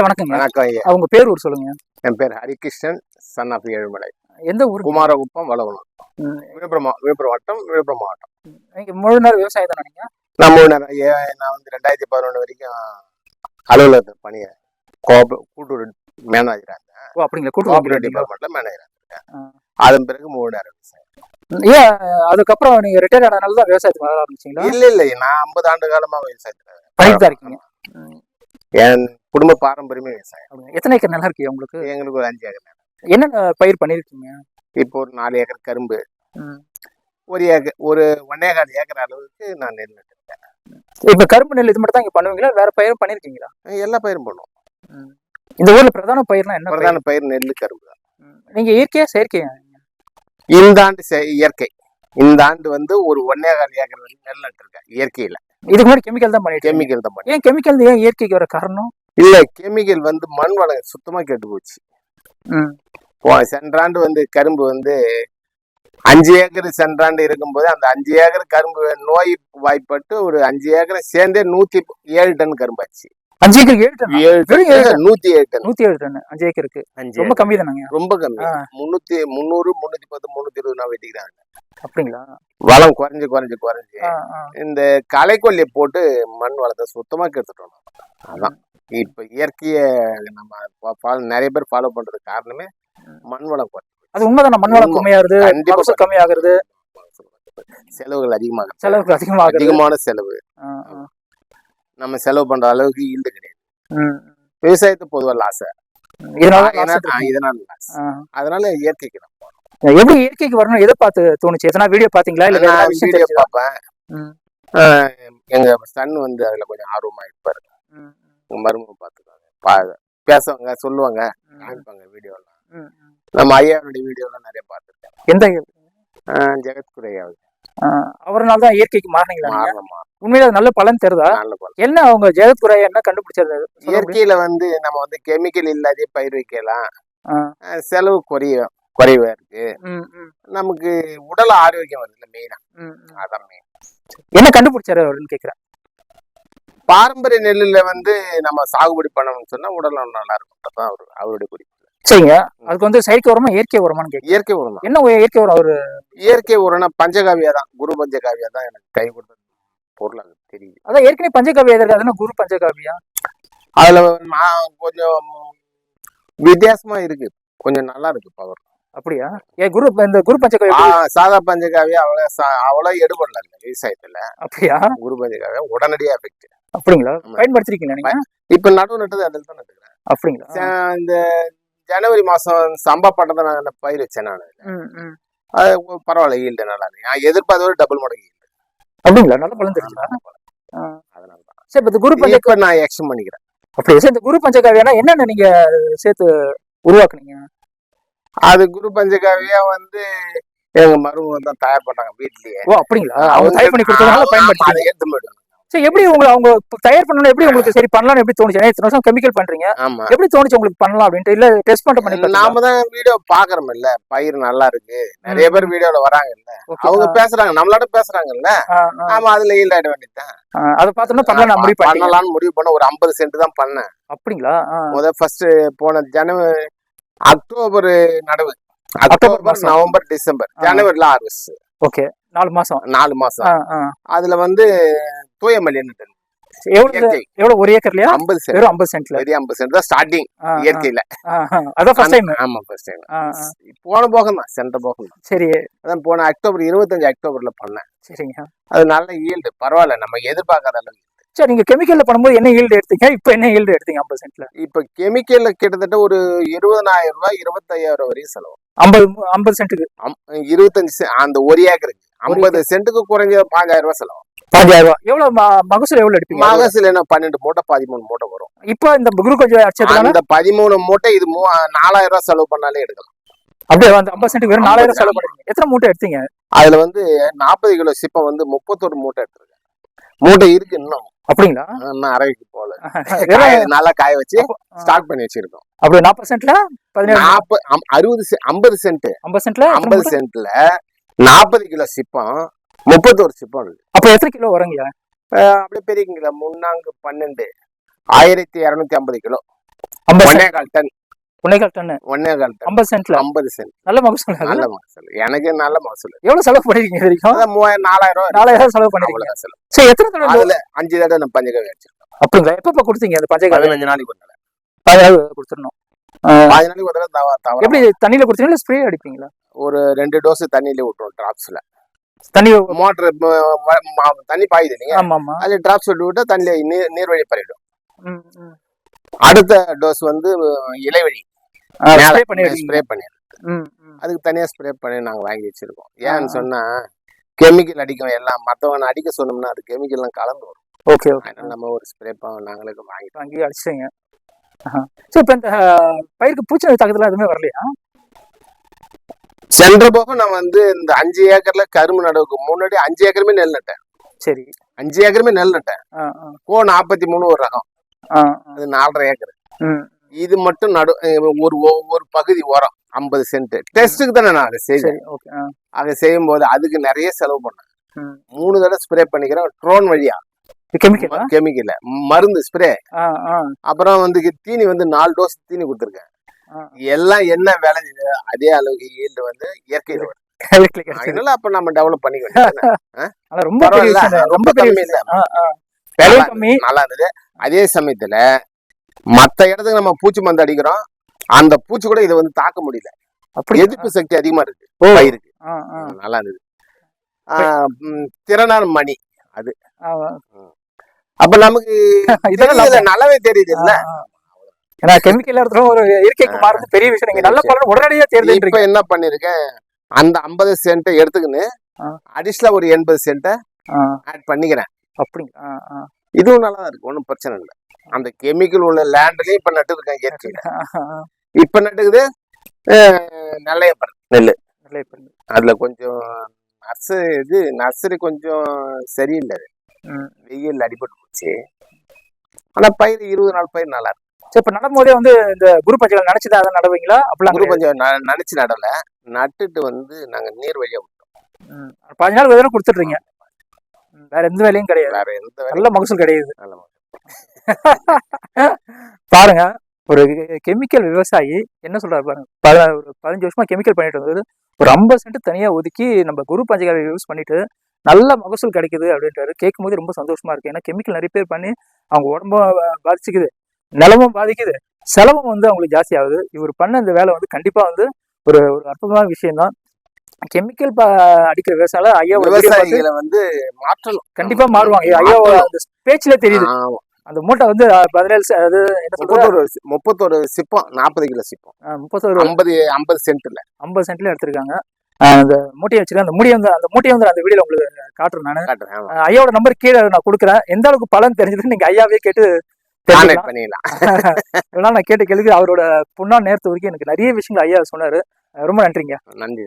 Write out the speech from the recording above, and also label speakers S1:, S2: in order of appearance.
S1: வணக்கங்க.
S2: வணக்கம் ஐயா.
S1: அவங்க பேர் ஊர் சொல்லுங்க.
S2: என் பேர் ஹரிகிருஷ்ணன், சன் ஆஃப் ஏழுமலை.
S1: எந்த ஊர்?
S2: குமாரகுப்பம், வளவனம். விழுப்புரம் வட்டம், விழுப்புரம் மாவட்டம்.
S1: நீங்க முழு நேரம் விவசாயம் தானே நீங்க?
S2: நான் முழு நேரம் நான் வந்து 2011 வரைக்கும் அலுவலகத்தில் பணியை கூட்டுறவு மேனேஜராக இருந்தேன்.
S1: ஓ அப்படிங்களா?
S2: கோஆபரேட்டிவ் டிபார்ட்மெண்ட்ல மேனேஜராக இருக்கேன். அதன் பிறகு முழு நேரம் விவசாயம்.
S1: ஏன் அதுக்கப்புறம் நீங்க ரிட்டையர் ஆனனால தான் விவசாயத்துக்கு வர ஆரம்பிச்சீங்களா?
S2: இல்லை, நான் 50 ஆண்டு காலமா விவசாயத்தில்
S1: பண்ணிட்டு தான் இருக்கீங்க.
S2: என் குடும்ப பாரம்பரியமே விவசாயம்.
S1: எத்தனை ஏக்கர் நிலம் இருக்கு உங்களுக்கு?
S2: எங்களுக்கு ஒரு 5 ஏக்கர்.
S1: என்னென்ன பயிர் பண்ணிருக்கீங்க?
S2: இப்போ ஒரு 4 ஏக்கர் கரும்பு, ஒரு 1.25 ஏக்கர் அளவுக்கு நான் நெல் நட்டுருக்கேன்.
S1: இப்ப கரும்பு நெல் இது மட்டும் தான் இங்க பண்ணுவீங்களா? வேற பயிரும் பண்ணிருக்கீங்களா?
S2: எல்லா பயிரும் பண்ணுவோம்.
S1: இந்த ஊர்ல பிரதான பயிர்னா என்ன?
S2: பிரதான பயிர் நெல், கரும்பு தான்.
S1: நீங்க இயற்கையா செயற்கையா?
S2: இந்த ஆண்டு இயற்கை. இந்த ஆண்டு வந்து ஒரு 1.25 ஏக்கர் நெல் நட்டுருக்கேன் இயற்கையில.
S1: இதுக்கு முன்னாடி கெமிக்கல் தான் பண்ணிட்டு?
S2: கெமிக்கல் தான் பண்ணி.
S1: ஏன் கெமிக்கல் ஏன் இயற்கைக்கு வர காரணம்?
S2: இல்ல, கெமிக்கல் வந்து மண் வளம் சுத்தமா கெட்டு போச்சு. சென்றாண்டு வந்து கரும்பு வந்து 5 ஏக்கர் சென்றாண்டு இருக்கும்போது அந்த 5 ஏக்கர் கரும்பு நோய் வாய்ப்பட்டு ஒரு 5 ஏக்கரை சேர்ந்தே 107 டன் கரும்பாச்சு.
S1: 5 ஏக்கர் 7 டன்?
S2: 107 டன்.
S1: 107 டன் 5 ஏக்கருக்கு ரொம்ப கம்மி தானங்க?
S2: ரொம்ப கம்மி. 300, 310, 320 நான் வெட்டிக்கிறாங்க.
S1: அப்படிங்களா?
S2: வளம் குறைஞ்சு இந்த களைக்கொல்லியை போட்டு மண் வளத்தை சுத்தமா கெடுத்துட்டோம். அதான் இப்ப இயற்கைய நம்ம நிறைய பேர் ஃபாலோ பண்றது காரணமே மண் வளம் குறை.
S1: அது உண்மைதான். மண் வளம் கம்மியாகுது, கம்மியாகிறது,
S2: செலவுகள் அதிகமான செலவு. நம்ம செலவு பண்ற அளவுக்கு ஈல்டு கிடையாது. விவசாயத்தை பொதுவா லாஸ். இதனால லாஸ். அதனால இயற்கைக்கு நம்ம
S1: எப்படி இயற்கைக்கு வரணும் எதை பார்த்து தோணுச்சு? எதனா வீடியோ பாத்தீங்களா? இல்ல
S2: வீடியோ பார்ப்பேன். எங்க சன் வந்து அதுல கொஞ்சம் ஆர்வமா இருப்பாரு. மருமகம் பார்த்துக்காங்க, பேசுவாங்க, சொல்லுவாங்க, காமிப்பாங்க வீடியோலாம். நம்ம ஐயாவுடைய வீடியோலாம் நிறைய பார்த்துருக்கேன்.
S1: எந்த
S2: ஜெகத்குரு ஐயாவது.
S1: அவர்னால தான் இயற்கைக்கு மாறினீங்களா? உண்மையில நல்ல பலன் தருதா? நல்ல பலன். என்ன அவங்க ஜெகத்குரு ஐயா என்ன கண்டுபிடிச்சது?
S2: இயற்கையில வந்து நம்ம வந்து கெமிக்கல் இல்லாத பயிர் வைக்கலாம், செலவு குறைவா இருக்கு, நமக்கு உடல் ஆரோக்கியம் வருது மெயினா. அதான் மெயின்.
S1: என்ன கண்டுபிடிச்சாரு அவருன்னு கேக்குறேன்.
S2: பாரம்பரிய நெல்லுல வந்து நம்ம சாகுபடி பண்ணணும்னு சொன்னா உடல் நல்லா இருக்கும் தான் அவருடைய குறிப்பு.
S1: சரிங்க. அதுக்கு வந்து செயற்கை உரமா இயற்கை உரமான்னு கேட்க.
S2: இயற்கை உரம் தான்.
S1: என்ன இயற்கை உரம்? அவரு
S2: இயற்கை உரம்னா பஞ்சகாவியா தான், குரு பஞ்சகாவியா தான் எனக்கு கை கொடுத்த பொருள். அது தெரியுது. அதான்
S1: ஏற்கனவே பஞ்சகாவியா இருக்கு. அதுனா குரு பஞ்சகாவியா? அதுல
S2: நான் கொஞ்சம் வித்தியாசமா இருக்கு, கொஞ்சம் நல்லா இருக்கு பவர்.
S1: அப்படியா? இந்த குரு பஞ்சகாவியா
S2: சாதா பஞ்சகாவியா அவ்வளவு எடுபடல விவசாயத்துல.
S1: அப்படியா?
S2: குரு பஞ்சகாவியா உடனடியா எஃபெக்ட்.
S1: அப்படிங்களா? பயன்படுத்திருக்கீங்களா நீங்க?
S2: இப்ப நடுவு நட்டது அதில் தான் நட்டுக்கிறேன்.
S1: அப்படிங்களா?
S2: இந்த ஜனவரி மாசம் சம்பா பட்டத்தை நான் பயிர் வச்சேன். நான் அது பரவாயில்ல, ஈல்டு நல்லா இருக்கு. நான் எதிர்பார்த்தோட டபுள் மடங்கு ஈல்டு.
S1: அப்படிங்களா? நல்ல பலன் தெரியுங்களா?
S2: அதனாலதான்
S1: சரி. இப்ப இந்த குரு பஞ்சகாவியா
S2: நான் எக்ஸ்டன் பண்ணிக்கிறேன்.
S1: அப்படியே சார். இந்த குரு பஞ்சகாவியானா என்னென்ன நீங்க சேர்த்து உருவாக்குனீங்க?
S2: அது குரு பஞ்சகாவியா வந்து எங்க மருமகன் தான் தயார் பண்ணாங்க வீட்லயே.
S1: ஓ அப்படிங்களா? அவங்க தயார் பண்ணி கொடுத்ததுனால பயன்படுத்தி அதை
S2: எடுத்து போயிடுவாங்க.
S1: சரி. எப்படி அவங்க தயார் பண்ணணும்? எப்படி உங்களுக்கு சரி பண்ணலாம் எப்படி தோணுச்சு? இத்தனை வருஷம் கெமிக்கல் பண்றீங்க, எப்படி தோணுச்சு உங்களுக்கு பண்ணலாம் அப்படின்ட்டு? இல்ல டெஸ்ட் பண்ணி
S2: நாம தான் வீடியோ பாக்குறோம் இல்ல, பயிர் நல்லா இருக்கு, நிறைய பேர் வீடியோல வராங்க இல்ல, அவங்க பேசுறாங்க, நம்மளோட பேசுறாங்கல்ல, நாம அதுல ஈல்ட் ஆயிட வேண்டியதுதான்.
S1: அதை பார்த்தோம்னா
S2: பண்ணலாம்னு முடிவு பண்ண ஒரு 50 சென்ட் தான் பண்ணேன்.
S1: அப்படிங்களா?
S2: ஃபர்ஸ்ட் போன ஜனவரி அக்டோபர் நடவு, அக்டோபர் நவம்பர் டிசம்பர் ஜனவரில ஆர்வஸ்.
S1: ஓகே. 4 மாசம்.
S2: அதுல வந்து தூய மல்லிகை
S1: எவ்வளவு? ஒரு ஏக்கர்லயா?
S2: 50 சென்ட்.
S1: வெறும் 50 சென்ட்ல.
S2: 50 சென்ட் தான் ஸ்டார்டிங் இயற்கையில.
S1: அதான் ஃபர்ஸ்ட் டைம்.
S2: ஆமா, ஃபர்ஸ்ட் டைம். போன போகம் தான், சென்ற போகம் தான்.
S1: சரி.
S2: அதான் போன அக்டோபர் 25 அக்டோபர்ல பண்ணேன்.
S1: சரிங்க.
S2: அது நல்ல ஈல்டு, பரவாயில்ல, நம்ம எதிர்பார்க்காத அளவு.
S1: சரி. நீங்க கெமிக்கல்ல பண்ணும்போது என்ன ஈல்டு எடுத்தீங்க? இப்ப என்ன ஈல்டு எடுத்தீங்க 50 சென்ட்ல?
S2: இப்ப கெமிக்கல்ல கிட்டத்தட்ட ஒரு 20,000 ரூபாய் 25,000 வரையும் செலவு.
S1: 50 சென்ட்டுக்கு
S2: 25 அந்த ஒரு ஏக்கருக்கு 50 சென்ட்டுக்கு குறைஞ்ச 5,000 ரூபாய் செலவு.
S1: 5,000 ரூபாய். எவ்வளவு மகசூல் எவ்வளவு எடுப்பீங்க?
S2: மகசூல் என்ன 12 மூட்டை 13 மூட்டை வரும்.
S1: இப்போ இந்த குரு கொஞ்சம்
S2: அந்த 13 மூட்டை இது 4,000 ரூபாய் செலவு பண்ணாலே எடுக்கலாம்.
S1: அப்படியே அந்த 50 சென்ட்டுக்கு வெறும் 4,000 செலவு பண்ணுறீங்க. எத்தனை மூட்டை எடுத்தீங்க?
S2: அதுல வந்து 40 கிலோ சிப்பம் வந்து 31 மூட்டை எடுத்துருக்கேன். மூட்டை இருக்கு இன்னும்.
S1: அப்படிங்களா?
S2: இன்னும் அரைக்கு போல நல்லா காய வச்சு ஸ்டாக் பண்ணி வச்சிருக்கோம்.
S1: அப்படியே 40 சென்ட்ல
S2: 50 சென்ட் 50 சென்ட்ல 40 கிலோ சிப்பம் 31 சிப்பம்.
S1: அப்ப எத்தனை கிலோ வருங்க?
S2: அப்படியே பெரிய கிலோ முன்னாங்க 12 1250 கிலோ. 1.25 டன்
S1: 1.25 டன்
S2: 1.25 டன்
S1: 50 சென்ட்ல
S2: 50 சென்ட்
S1: நல்ல மகசூல்.
S2: நல்ல மகசூல். எனக்கு நல்ல மகசூல்.
S1: எவ்வளவு செலவு பண்ணிருக்கீங்க இது வரைக்கும்?
S2: அதான் 3000 4000
S1: 4000 செலவு பண்ணிருக்கீங்க. சரி, எத்தனை தடவை
S2: அதுல 5 தடவை நம்ம பஞ்சகவ்யம் வச்சிருக்கோம்.
S1: அப்படிங்களா? எப்ப கொடுத்தீங்க அந்த பஞ்சகவ்யம்?
S2: 15 நாளைக்கு ஒரு தடவை.
S1: 15 கொடுத்துறணும்.
S2: 15 நாளைக்கு ஒரு தடவை.
S1: எப்படி தண்ணியில கொடுத்தீங்களா ஸ்ப்ரே அடிப்பீங்களா?
S2: ஒரு 2 டோஸ் தண்ணியில விட்டுருவோம். டிராப்ஸ்ல
S1: தண்ணி
S2: மோட்டர் தண்ணி பாயுது இல்லைங்க.
S1: ஆமா ஆமா.
S2: அது டிராப்ஸ் விட்டு விட்டா தண்ணியில நீர் வழி பறிடும். அடுத்த டோஸ் வந்து இலைவழி ஸ்ப்ரே பண்ணி அதுக்கு தனியா ஸ்ப்ரே பண்ணி நாங்க வாங்கி வச்சிருக்கோம். ஏன்னு சொன்னா கெமிக்கல் அடிக்கும் எல்லாம் மத்தவங்க அடிக்க சொன்னோம்னா அது கெமிக்கல் எல்லாம் கலந்து வரும்.
S1: Okay okay.
S2: அதனால நம்ம ஒரு ஸ்ப்ரே நாங்களே
S1: வாங்கி அடிச்சிட்டீங்க. சோ இப்ப இந்த பயிருக்கு பூச்சி தாக்குதல் எதுவுமே வரலையா?
S2: சென்ற போக நான் வந்து இந்த 5 ஏக்கர்ல கரும்பு நடவுக்கு முன்னாடி 5 ஏக்கருமே நெல் நட்டேன்.
S1: சரி,
S2: 5 ஏக்கருமே நெல் நட்டேன். கோ 43 ஒரு ரகம். அது 4.5 ஏக்கர். இது மட்டும் ஒரு பகுதி உரம் 50 சென்ட் டெஸ்ட்டுக்கு தானே நான் அதை செய்வேன். அதை செய்யும் போது அதுக்கு நிறைய செலவு பண்ணேன். 3 தடவை ஸ்ப்ரே பண்ணிக்கிறேன் ட்ரோன் வழியா. கெமிக்கல் மருந்து ஸ்ப்ரே. அப்புறம் வந்து தீனி வந்து 4 டோஸ் தீனி கொடுத்துருக்கேன். எல்லாம் என்ன விளைஞ்சது அதே அளவுக்கு ஈல்டு வந்து இயற்கையில வரும். அதனால அப்ப நம்ம டெவலப் பண்ணிக்கலாம். நல்லா இருந்தது. அதே சமயத்துல மத்த இடத்துக்கு நம்ம பூச்சி மருந்து அடிக்கிறோம், அந்த பூச்சி கூட இதை வந்து தாக்க முடியல. எதிர்ப்பு சக்தி அதிகமா இருக்கு பயிருக்கு. நல்லா இருந்தது. திறனான மணி அது. அப்ப நமக்கு இதெல்லாம் நல்லாவே தெரியுது இல்ல.
S1: ஏன்னா கெமிக்கல் இடத்துல ஒரு இயற்கைக்கு மாறது பெரிய விஷயம். நீங்க நல்ல பலன் உடனடியா தேர்ந்து.
S2: இப்ப என்ன பண்ணிருக்கேன், அந்த 50 சென்ட்டை எடுத்துக்கின்னு அடிஷனலா ஒரு 80 சென்ட்டை ஆட் பண்ணிக்கிறேன்.
S1: அப்படிங்களா?
S2: இதுவும் நல்லா இருக்கு, ஒன்றும் பிரச்சனை இல்லை. அந்த கெமிக்கல் உள்ள லேண்ட்லயும் இப்ப நட்டு இருக்கேன் இயற்கையில. இப்ப நட்டுக்குது நெல்லையப்பர் நெல். அதுல கொஞ்சம் நர்சரி கொஞ்சம் சரியில்லை. வெயில் அடிபட்டு போச்சு. ஆனா பயிர் 20 நாள் பயிர் நல்லா இருக்கு.
S1: இப்ப நடும் போதே வந்து இந்த குரு பஞ்சகம் நினைச்சுதான் அதை நடவீங்களா? அப்படிலாம்
S2: குரு பஞ்சகம் நினைச்சு நடல, நட்டுட்டு வந்து நாங்க நீர் வழியா விட்டோம்.
S1: 15 நாள் வேலை கொடுத்துட்றீங்க. வேற எந்த வேலையும் கிடையாது.
S2: வேற எந்த வேலையும்
S1: நல்ல மகசூல் கிடையாது. பாருங்க, ஒரு கெமிக்கல் விவசாயி என்ன சொல்றாரு பாருங்க. ஒரு 15 வருஷமா கெமிக்கல் பண்ணிட்டு இருந்தது, ஒரு 50 சென்ட் தனியா ஒதுக்கி நம்ம குரு பஞ்சகாவை யூஸ் பண்ணிட்டு நல்ல மகசூல் கிடைக்குது அப்படின்றாரு. கேட்கும் போது ரொம்ப சந்தோஷமா இருக்கு. ஏன்னா கெமிக்கல் நிறைய பேர் பண்ணி அவங்க உடம்பும் பாதிச்சுக்குது, நிலமும் பாதிக்குது, செலவும் வந்து அவங்களுக்கு ஜாஸ்தி ஆகுது. இவர் பண்ண இந்த வேலை வந்து கண்டிப்பா வந்து ஒரு அற்புதமான விஷயம் தான். கெமிக்கல் அடிக்கிற விவசாயம் ஐயா
S2: விவசாயிகளை வந்து மாற்றணும்,
S1: கண்டிப்பா மாறுவாங்க. ஐயா அந்த பேச்சுல தெரியுது. அந்த மூட்டை வந்து
S2: 31 சிப்பம் 40 கிலோ சிப்பம் 50 சென்ட்ல
S1: எடுத்திருக்காங்க. அந்த மூட்டையை வச்சிருக்கேன். அந்த மூட்டையை வந்து அந்த வீடியோல உங்களுக்கு காட்டுறேன். நான் ஐயாவோட நம்பர் கீழே நான் கொடுக்குறேன். எந்த அளவுக்கு பலன் தெரிஞ்சதுன்னு நீங்க ஐயாவே கேட்டு நான் கேட்ட கேள்வி அவரோட பொண்ணா நேரத்து வரைக்கும் எனக்கு நிறைய விஷயங்கள் ஐயா சொன்னாரு. ரொம்ப நன்றிங்க.
S2: நன்றி.